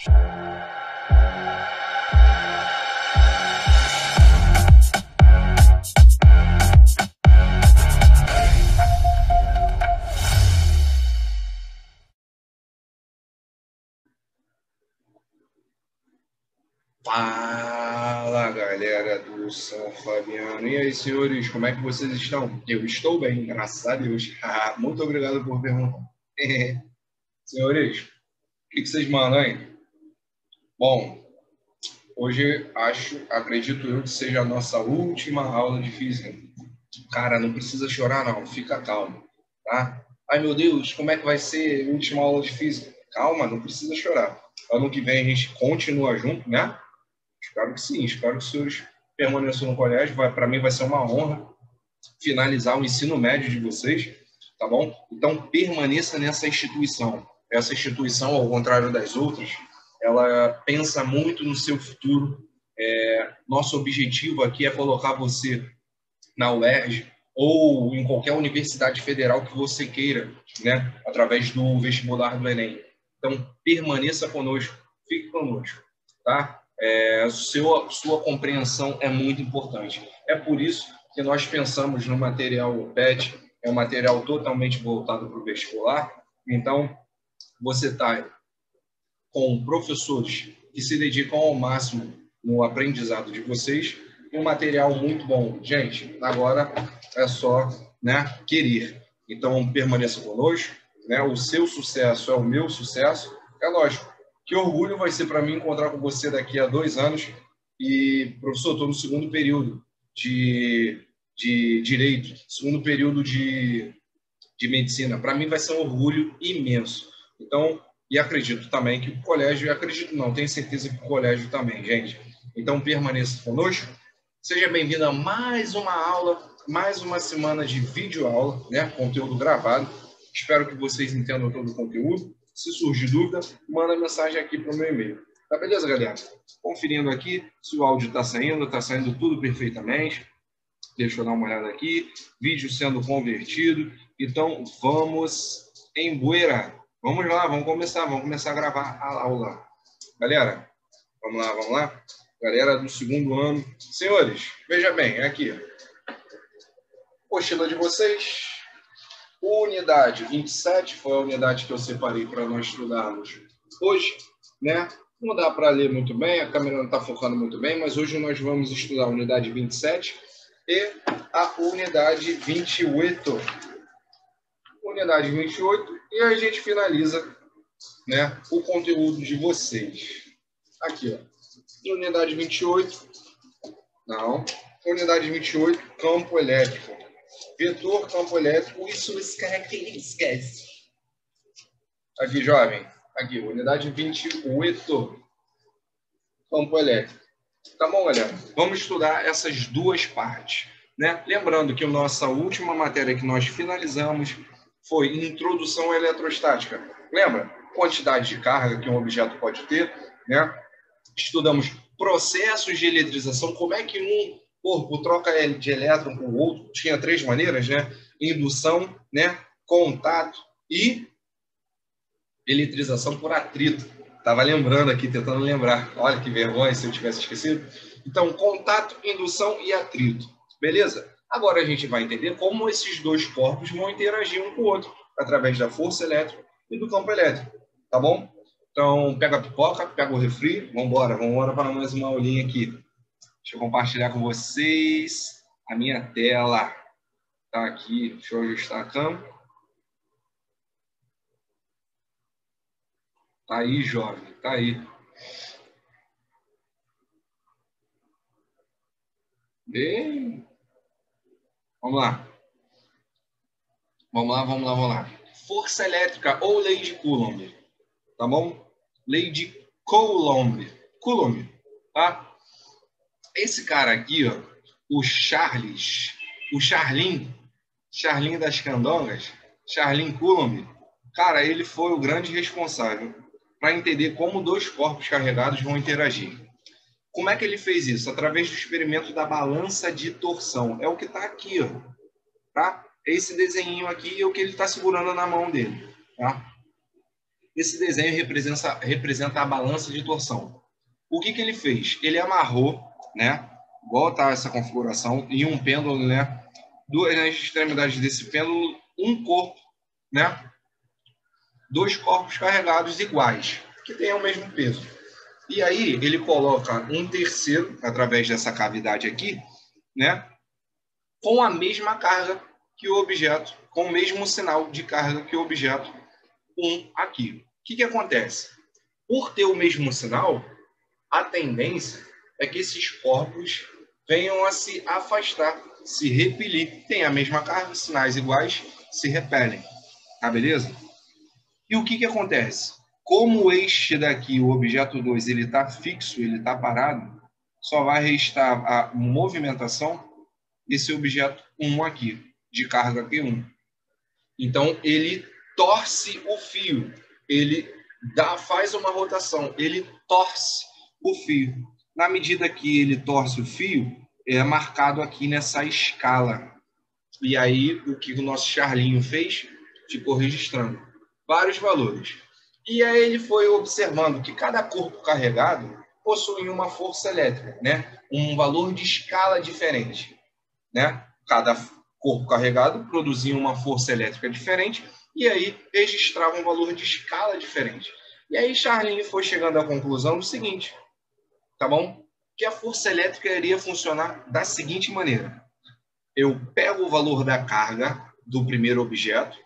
Fala, galera do São Fabiano. E aí, senhores, como é que vocês estão? Eu estou bem, graças a Deus. Muito obrigado por perguntar. Senhores, o que vocês mandam aí? Bom, hoje acredito eu que seja a nossa última aula de física. Cara, não precisa chorar não, fica calmo, tá? Ai, meu Deus, como é que vai ser a última aula de física? Calma, não precisa chorar. Ano que vem a gente continua junto, né? Espero que sim, espero que os senhores permaneçam no colégio. Para mim vai ser uma honra finalizar o ensino médio de vocês, tá bom? Então, permaneça nessa instituição. Essa instituição, ao contrário das outras, ela pensa muito no seu futuro. Nosso objetivo aqui é colocar você na UERJ ou em qualquer universidade federal que você queira, né? Através do vestibular do Enem. Então, permaneça conosco, fique conosco, tá? Sua compreensão é muito importante. É por isso que nós pensamos no material PET, é um material totalmente voltado para o vestibular. Então, você está com professores que se dedicam ao máximo no aprendizado de vocês, um material muito bom. Gente, agora é só, né, querer. Então, permaneça conosco, né? O seu sucesso é o meu sucesso. É lógico. Que orgulho vai ser para mim encontrar com você daqui a 2 anos. E, professor, estou no segundo período de Direito, segundo período de Medicina. Para mim vai ser um orgulho imenso. Então, e acredito também que o colégio, acredito não, tenho certeza que o colégio também, gente. Então, permaneça conosco. Seja bem-vindo a mais uma aula, mais uma semana de videoaula, né? Conteúdo gravado. Espero que vocês entendam todo o conteúdo. Se surgir dúvida, manda mensagem aqui para o meu e-mail. Tá beleza, galera? Conferindo aqui se o áudio está saindo tudo perfeitamente. Deixa eu dar uma olhada aqui. Vídeo sendo convertido. Então, vamos embueirar. Vamos lá, vamos começar a gravar a aula. Galera, vamos lá. Galera do segundo ano. Senhores, veja bem, aqui. Apostila de vocês. Unidade 27 foi a unidade que eu separei para nós estudarmos hoje, né? Não dá para ler muito bem, a câmera não está focando muito bem, mas hoje nós vamos estudar a unidade 27 e a unidade 28. Unidade 28 e a gente finaliza, né, o conteúdo de vocês. Aqui, ó. Unidade 28. Não. Unidade 28, campo elétrico. Vetor, campo elétrico e suas características. Aqui, jovem. Aqui, unidade 28, campo elétrico. Tá bom, galera? Vamos estudar essas duas partes, né? Lembrando que a nossa última matéria que nós finalizamos foi Introdução à Eletrostática. Lembra? Quantidade de carga que um objeto pode ter, né? Estudamos processos de eletrização, como é que um corpo troca de elétron com o outro. Tinha 3 maneiras, né? Indução, né? Contato e eletrização por atrito. Estava lembrando aqui, tentando lembrar. Olha que vergonha se eu tivesse esquecido. Então, contato, indução e atrito. Beleza? Agora a gente vai entender como esses dois corpos vão interagir um com o outro, através da força elétrica e do campo elétrico. Tá bom? Então, pega a pipoca, pega o refri. Vamos embora para mais uma aulinha aqui. Deixa eu compartilhar com vocês a minha tela. Tá aqui. Deixa eu ajustar a câmera. Tá aí, jovem. Tá aí. Bem... Vamos lá. Vamos lá. Força elétrica ou lei de Coulomb. Tá bom? Lei de Coulomb. Coulomb, tá? Esse cara aqui, ó, o Charlin das Candongas, Charlin Coulomb, cara, ele foi o grande responsável para entender como 2 corpos carregados vão interagir. Como é que ele fez isso? Através do experimento da balança de torção. É o que está aqui, ó, tá? Esse desenho aqui é o que ele está segurando na mão dele, tá? Esse desenho representa a balança de torção. O que ele fez? Ele amarrou, né, igual está essa configuração, em um pêndulo, né, duas nas extremidades desse pêndulo, um corpo, né, dois corpos carregados iguais, que tenham o mesmo peso. E aí ele coloca um terceiro, através dessa cavidade aqui, né, com a mesma carga que o objeto, com o mesmo sinal de carga que o objeto 1 aqui. O que acontece? Por ter o mesmo sinal, a tendência é que esses corpos venham a se afastar, se repelir. Tem a mesma carga, sinais iguais, se repelem. Tá, beleza? E o que acontece? Como o eixo daqui, o objeto 2, ele está fixo, ele está parado, só vai restar a movimentação desse objeto 1 aqui, de carga Q1. Então, ele torce o fio, ele faz uma rotação, ele torce o fio. Na medida que ele torce o fio, é marcado aqui nessa escala. E aí, o que o nosso Charlinho fez? Ficou registrando vários valores. E aí ele foi observando que cada corpo carregado possui uma força elétrica, né? Um valor de escala diferente, né? Cada corpo carregado produzia uma força elétrica diferente e aí registrava um valor de escala diferente. E aí Charlinho foi chegando à conclusão do seguinte, tá bom? Que a força elétrica iria funcionar da seguinte maneira. Eu pego o valor da carga do primeiro objeto,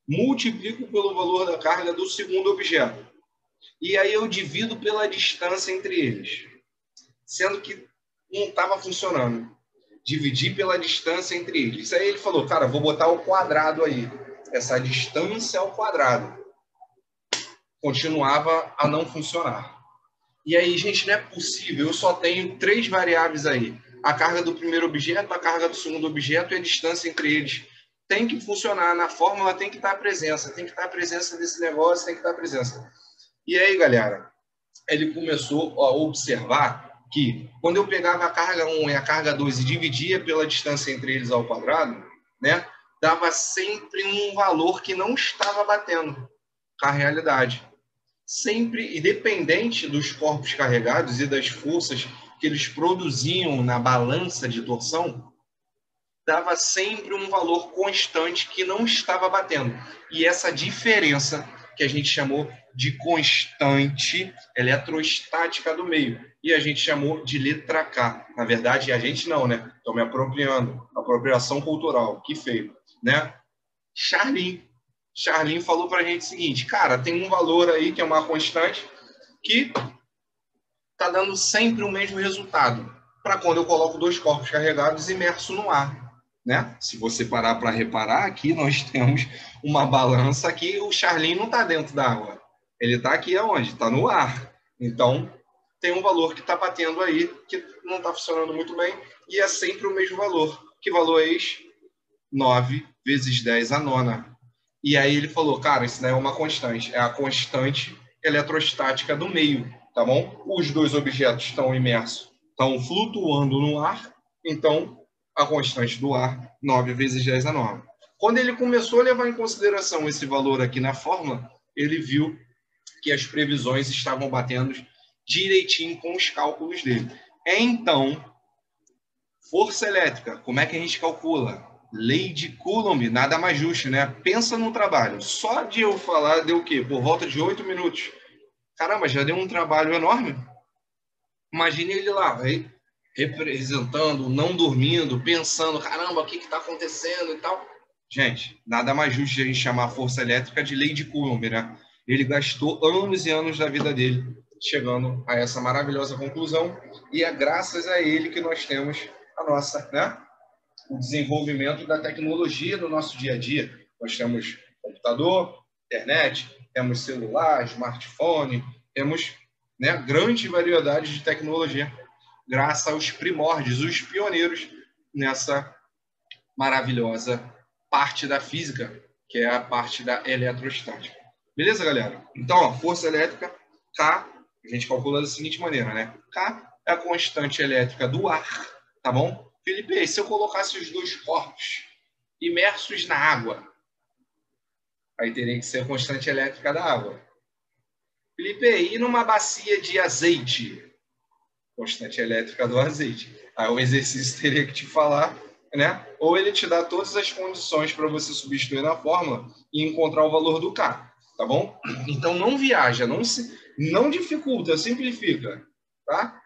multiplico pelo valor da carga do segundo objeto. E aí eu divido pela distância entre eles. Sendo que não estava funcionando. Dividir pela distância entre eles. Aí ele falou, cara, vou botar o quadrado aí. Essa distância ao quadrado. Continuava a não funcionar. E aí, gente, não é possível. Eu só tenho 3 variáveis aí. A carga do primeiro objeto, a carga do segundo objeto e a distância entre eles. Tem que funcionar. Na fórmula tem que estar a presença. Tem que estar a presença desse negócio, tem que estar a presença. E aí, galera, ele começou a observar que quando eu pegava a carga 1 e a carga 2 e dividia pela distância entre eles ao quadrado, né, dava sempre um valor que não estava batendo com a realidade. Sempre, independente dos corpos carregados e das forças que eles produziam na balança de torção, dava sempre um valor constante que não estava batendo. E essa diferença que a gente chamou de constante eletrostática do meio. E a gente chamou de letra K. Na verdade, a gente não, né? Estou me apropriando. Apropriação cultural. Que feio, né? Charlin falou para a gente o seguinte, cara, tem um valor aí que é uma constante que está dando sempre o mesmo resultado para quando eu coloco 2 corpos carregados imersos no ar. Né? Se você parar para reparar, aqui nós temos uma balança que o Charlin não está dentro da água. Ele está aqui aonde? Está no ar. Então, tem um valor que está batendo aí, que não está funcionando muito bem, e é sempre o mesmo valor. Que valor é esse? 9 vezes 10 a nona. E aí ele falou, cara, isso daí é uma constante. É a constante eletrostática do meio, tá bom? Os 2 objetos estão imersos, estão flutuando no ar, então a constante do ar, 9 vezes 10 a 9. Quando ele começou a levar em consideração esse valor aqui na fórmula, ele viu que as previsões estavam batendo direitinho com os cálculos dele. Então, força elétrica, como é que a gente calcula? Lei de Coulomb, nada mais justo, né? Pensa no trabalho. Só de eu falar deu o quê? Por volta de 8 minutos. Caramba, já deu um trabalho enorme. Imagine ele lá, representando, não dormindo, pensando, caramba, o que está acontecendo e tal. Gente, nada mais justo de a gente chamar a força elétrica de lei de Coulomb, né? Ele gastou anos e anos da vida dele chegando a essa maravilhosa conclusão e é graças a ele que nós temos a nossa, né? O desenvolvimento da tecnologia no nosso dia a dia. Nós temos computador, internet, temos celular, smartphone, temos, né, grande variedade de tecnologia, graças aos primórdios, os pioneiros nessa maravilhosa parte da física, que é a parte da eletrostática. Beleza, galera? Então, a força elétrica, K, a gente calcula da seguinte maneira, né? K é a constante elétrica do ar, tá bom? Felipe, se eu colocasse os 2 corpos imersos na água, aí teria que ser a constante elétrica da água. Felipe, e numa bacia de azeite? Constante elétrica do azeite. Aí o exercício teria que te falar, né? Ou ele te dá todas as condições para você substituir na fórmula e encontrar o valor do K, tá bom? Então não viaja, não dificulta, simplifica, tá?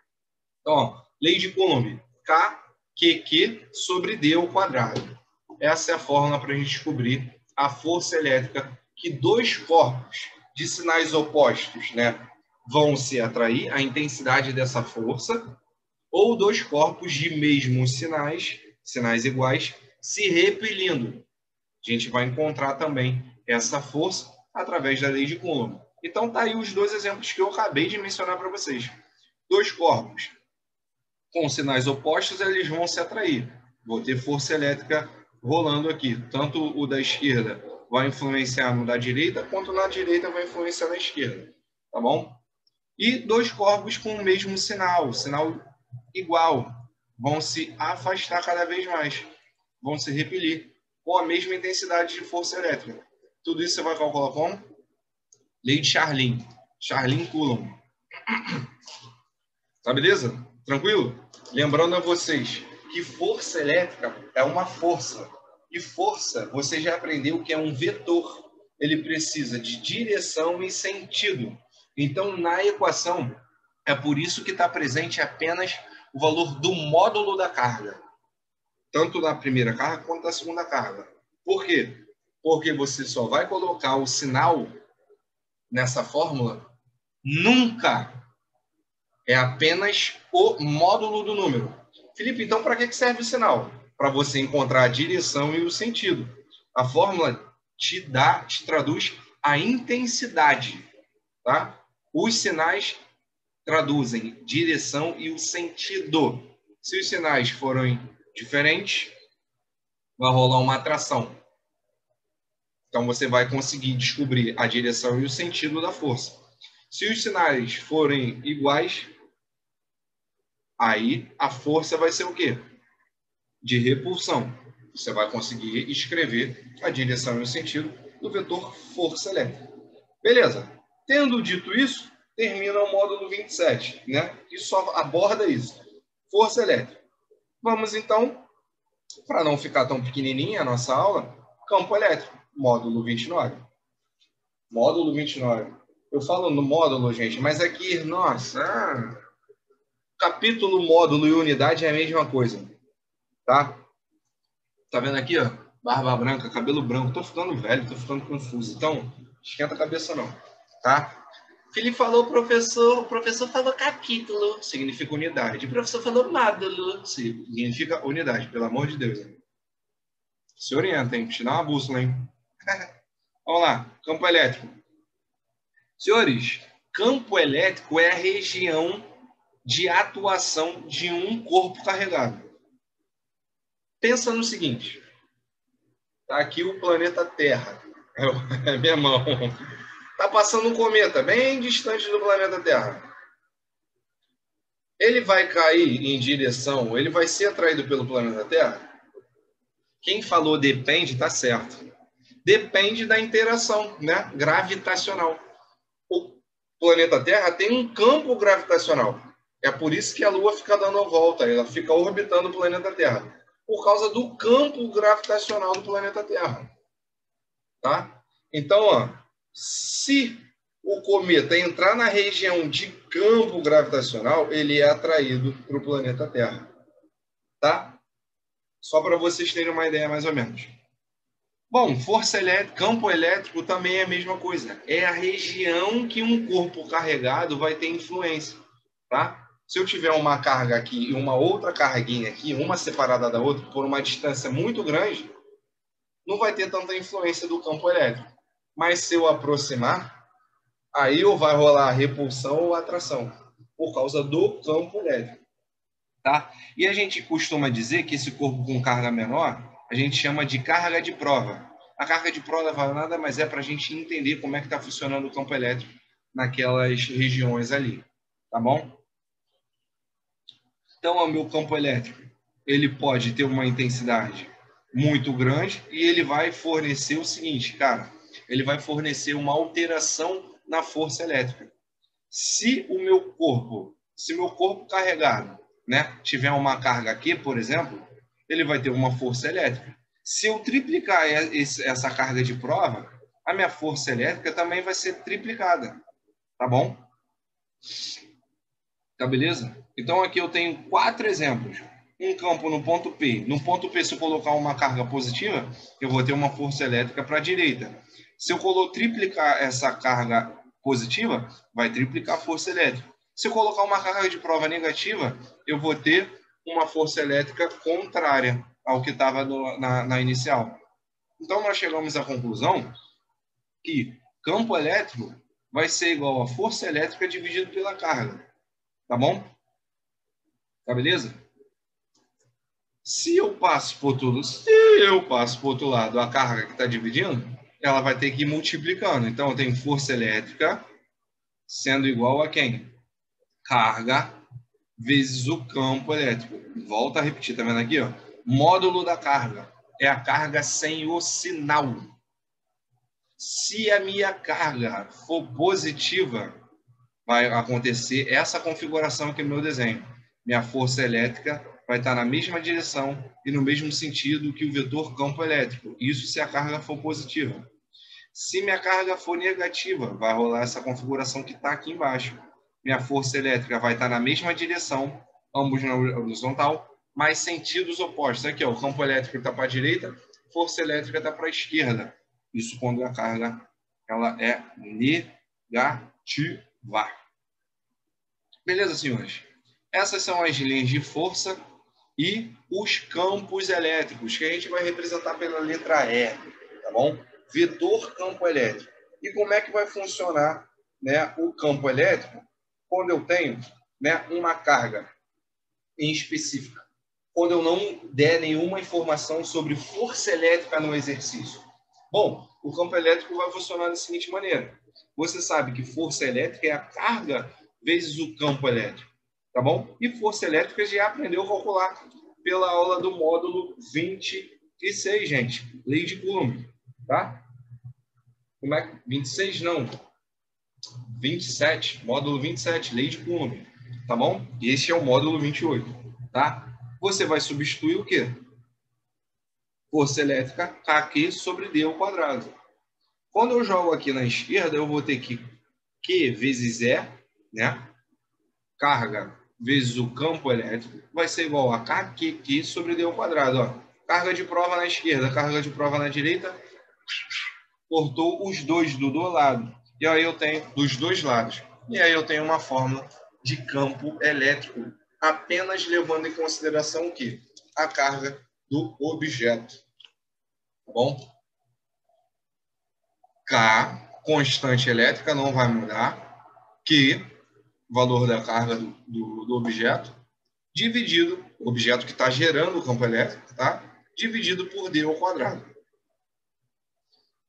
Então, ó, lei de Coulomb, KQQ sobre D ao quadrado. Essa é a fórmula para a gente descobrir a força elétrica que dois corpos de sinais opostos, né, vão se atrair, a intensidade dessa força, ou dois corpos de mesmos sinais iguais, se repelindo. A gente vai encontrar também essa força através da lei de Coulomb. Então, tá aí os dois exemplos que eu acabei de mencionar para vocês. Dois corpos com sinais opostos, eles vão se atrair. Vou ter força elétrica rolando aqui. Tanto o da esquerda vai influenciar no da direita, quanto na direita vai influenciar na esquerda. Tá bom? E dois corpos com o mesmo sinal igual, vão se afastar cada vez mais, vão se repelir com a mesma intensidade de força elétrica. Tudo isso você vai calcular como? Lei de Charlin. Charlin-Coulomb. Tá beleza? Tranquilo? Lembrando a vocês que força elétrica é uma força. E força, você já aprendeu que é um vetor. Ele precisa de direção e sentido. Então, na equação, é por isso que está presente apenas o valor do módulo da carga. Tanto na primeira carga quanto na segunda carga. Por quê? Porque você só vai colocar o sinal nessa fórmula nunca. É apenas o módulo do número. Felipe, então para que serve o sinal? Para você encontrar a direção e o sentido. A fórmula te traduz a intensidade. Tá? Os sinais traduzem direção e o sentido. Se os sinais forem diferentes, vai rolar uma atração. Então você vai conseguir descobrir a direção e o sentido da força. Se os sinais forem iguais, aí a força vai ser o quê? De repulsão. Você vai conseguir escrever a direção e o sentido do vetor força elétrica. Beleza. Tendo dito isso, termina o módulo 27, né? Que só aborda isso. Força elétrica. Vamos então, para não ficar tão pequenininha a nossa aula, campo elétrico, módulo 29. Módulo 29. Eu falo no módulo, gente, mas aqui, nossa, capítulo, módulo e unidade é a mesma coisa, tá? Tá vendo aqui, ó? Barba branca, cabelo branco. Tô ficando velho, tô ficando confuso. Então, esquenta a cabeça não, tá? Felipe falou professor, o professor falou capítulo, significa unidade. O professor falou módulo, significa unidade, pelo amor de Deus. Hein? Se orienta, hein? Te dá uma bússola, hein? Vamos lá, campo elétrico. Senhores, campo elétrico é a região de atuação de um corpo carregado. Pensa no seguinte. Tá aqui o planeta Terra. É minha mão. Tá passando um cometa bem distante do planeta Terra. Ele vai cair em direção, ele vai ser atraído pelo planeta Terra? Quem falou depende, tá certo. Depende da interação, né? Gravitacional. O planeta Terra tem um campo gravitacional. É por isso que a Lua fica dando a volta, ela fica orbitando o planeta Terra. Por causa do campo gravitacional do planeta Terra. Tá? Então, ó, se o cometa entrar na região de campo gravitacional, ele é atraído para o planeta Terra. Tá? Só para vocês terem uma ideia mais ou menos. Bom, força elétrica, campo elétrico também é a mesma coisa. É a região que um corpo carregado vai ter influência. Tá? Se eu tiver uma carga aqui e uma outra carguinha aqui, uma separada da outra, por uma distância muito grande, não vai ter tanta influência do campo elétrico. Mas se eu aproximar, aí ou vai rolar repulsão ou atração, por causa do campo elétrico. Tá? E a gente costuma dizer que esse corpo com carga menor, a gente chama de carga de prova. A carga de prova nada mais é para a gente entender como é que está funcionando o campo elétrico naquelas regiões ali. Tá bom? Então, o meu campo elétrico, ele pode ter uma intensidade muito grande e ele vai fornecer o seguinte, cara, ele vai fornecer uma alteração na força elétrica. Se meu corpo carregado, né, tiver uma carga aqui, por exemplo, ele vai ter uma força elétrica. Se eu triplicar essa carga de prova, a minha força elétrica também vai ser triplicada. Tá bom? Tá beleza? Então aqui eu tenho 4 exemplos. Um campo no ponto P. No ponto P, se eu colocar uma carga positiva, eu vou ter uma força elétrica para a direita. Se eu triplicar essa carga positiva, vai triplicar a força elétrica. Se eu colocar uma carga de prova negativa, eu vou ter uma força elétrica contrária ao que estava na inicial. Então nós chegamos à conclusão que campo elétrico vai ser igual a força elétrica dividido pela carga. Tá bom? Tá beleza? Se eu passo para o outro lado a carga que está dividindo, ela vai ter que ir multiplicando. Então, eu tenho força elétrica sendo igual a quem? Carga vezes o campo elétrico. Volta a repetir, tá vendo aqui? Ó? Módulo da carga. É a carga sem o sinal. Se a minha carga for positiva, vai acontecer essa configuração aqui no meu desenho. Minha força elétrica vai estar na mesma direção e no mesmo sentido que o vetor campo elétrico. Isso se a carga for positiva. Se minha carga for negativa, vai rolar essa configuração que está aqui embaixo. Minha força elétrica vai estar na mesma direção, ambos na horizontal, mas sentidos opostos. Aqui, ó, o campo elétrico está para a direita, força elétrica está para a esquerda. Isso quando a carga ela é negativa. Beleza, senhores? Essas são as linhas de força e os campos elétricos, que a gente vai representar pela letra E, tá bom? Vetor campo elétrico. E como é que vai funcionar, né, o campo elétrico quando eu tenho, né, uma carga em específica? Quando eu não der nenhuma informação sobre força elétrica no exercício. Bom, o campo elétrico vai funcionar da seguinte maneira. Você sabe que força elétrica é a carga vezes o campo elétrico, tá bom? E força elétrica já aprendeu a calcular pela aula do módulo 26, gente. Lei de Coulomb, tá? Como é que... 26 não. 27, módulo 27, lei de Coulomb, tá bom? E esse é o módulo 28, tá? Você vai substituir o quê? Força elétrica Q sobre D ao quadrado. Quando eu jogo aqui na esquerda, eu vou ter que Q vezes E, né? Carga vezes o campo elétrico vai ser igual a KQ sobre D ao quadrado. Ó. Carga de prova na esquerda, carga de prova na direita, cortou os dois do lado. E aí eu tenho dos dois lados. E aí eu tenho uma fórmula de campo elétrico, apenas levando em consideração o quê? A carga do objeto. Tá bom? K, constante elétrica, não vai mudar. Q, valor da carga do objeto, dividido, o objeto que está gerando o campo elétrico, tá? Dividido por D ao quadrado.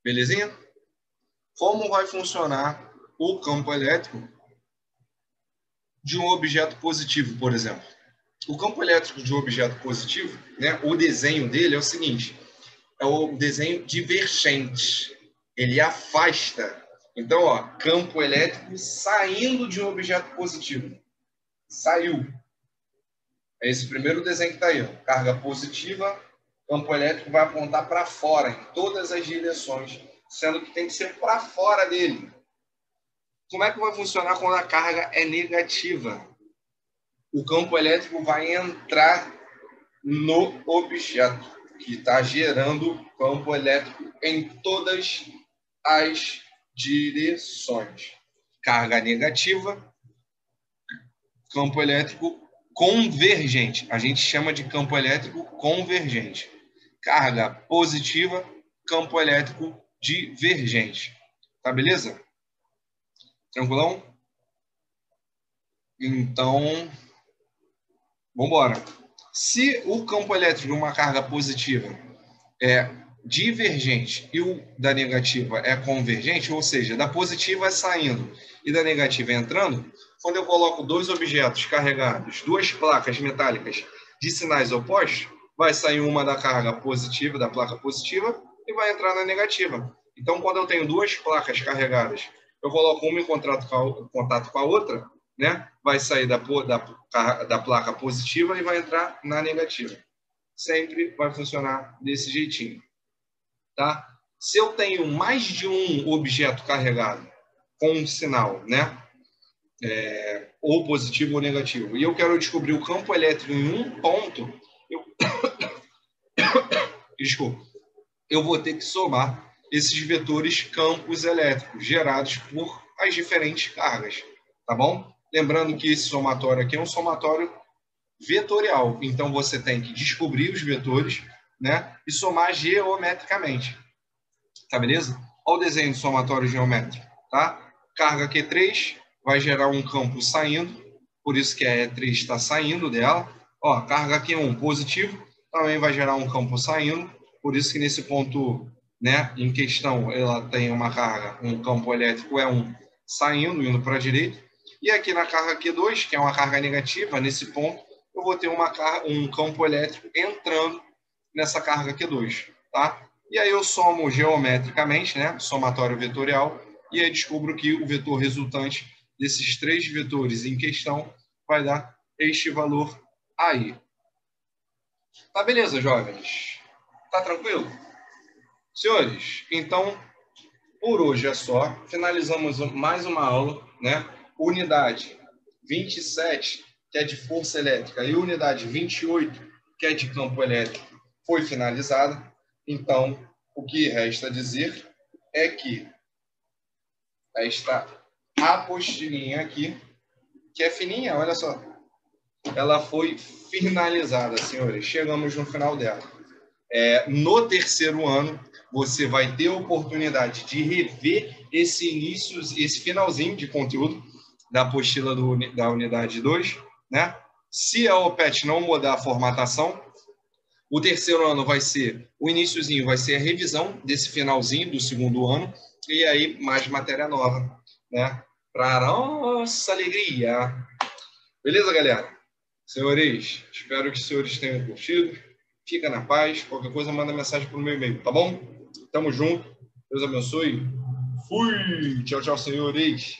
Belezinha? Como vai funcionar o campo elétrico de um objeto positivo, por exemplo? O campo elétrico de um objeto positivo, né, o desenho dele é o seguinte, é o desenho divergente. Ele afasta. Então, ó, campo elétrico saindo de um objeto positivo. Saiu. É esse primeiro desenho que está aí. Ó. Carga positiva, campo elétrico vai apontar para fora, em todas as direções, sendo que tem que ser para fora dele. Como é que vai funcionar quando a carga é negativa? O campo elétrico vai entrar no objeto que está gerando campo elétrico em todas as direções. Carga negativa, campo elétrico convergente. A gente chama de campo elétrico convergente. Carga positiva, campo elétrico divergente. Tá beleza? Tranquilão? Então, vamos embora. Se o campo elétrico de uma carga positiva é divergente e o da negativa é convergente, ou seja, da positiva é saindo e da negativa é entrando, quando eu coloco dois objetos carregados, duas placas metálicas de sinais opostos, vai sair uma da carga positiva, da placa positiva, e vai entrar na negativa. Então, quando eu tenho duas placas carregadas eu coloco uma em contato com a outra, né? Vai sair da placa positiva e vai entrar na negativa. Sempre vai funcionar desse jeitinho, tá? Se eu tenho mais de um objeto carregado com um sinal, né? Ou positivo ou negativo, e eu quero descobrir o campo elétrico em um ponto, eu vou ter que somar esses vetores campos elétricos gerados por as diferentes cargas, tá bom? Lembrando que esse somatório aqui é um somatório vetorial, então você tem que descobrir os vetores, né, e somar geometricamente, tá beleza? Olha o desenho do somatório geométrico, tá? Carga Q3 vai gerar um campo saindo, por isso que a E3 está saindo dela. Ó, carga Q1 positivo também vai gerar um campo saindo, por isso que nesse ponto, né, em questão, ela tem uma carga, um campo elétrico E1 saindo, indo para a direita. E aqui na carga Q2, que é uma carga negativa, nesse ponto, eu vou ter um campo elétrico entrando nessa carga Q2, tá? E aí eu somo geometricamente, né, somatório vetorial, e aí descubro que o vetor resultante desses três vetores em questão vai dar este valor aí. Tá beleza, jovens? Tá tranquilo? Senhores, então, por hoje é só. Finalizamos mais uma aula, né? Unidade 27, que é de força elétrica, e unidade 28, que é de campo elétrico, foi finalizada. Então, o que resta dizer é que esta apostilinha aqui, que é fininha, olha só, ela foi finalizada, senhores. Chegamos no final dela. No terceiro ano, você vai ter a oportunidade de rever esse finalzinho de conteúdo da apostila da unidade 2, né? Se a OPET não mudar a formatação, o terceiro ano vai ser, o iniciozinho vai ser a revisão desse finalzinho do segundo ano, e aí mais matéria nova, né? Para nossa alegria. Beleza, galera? Senhores, espero que os senhores tenham curtido. Fica na paz. Qualquer coisa, manda mensagem para o meu e-mail, tá bom? Tamo junto. Deus abençoe. Fui! Tchau, tchau, senhores.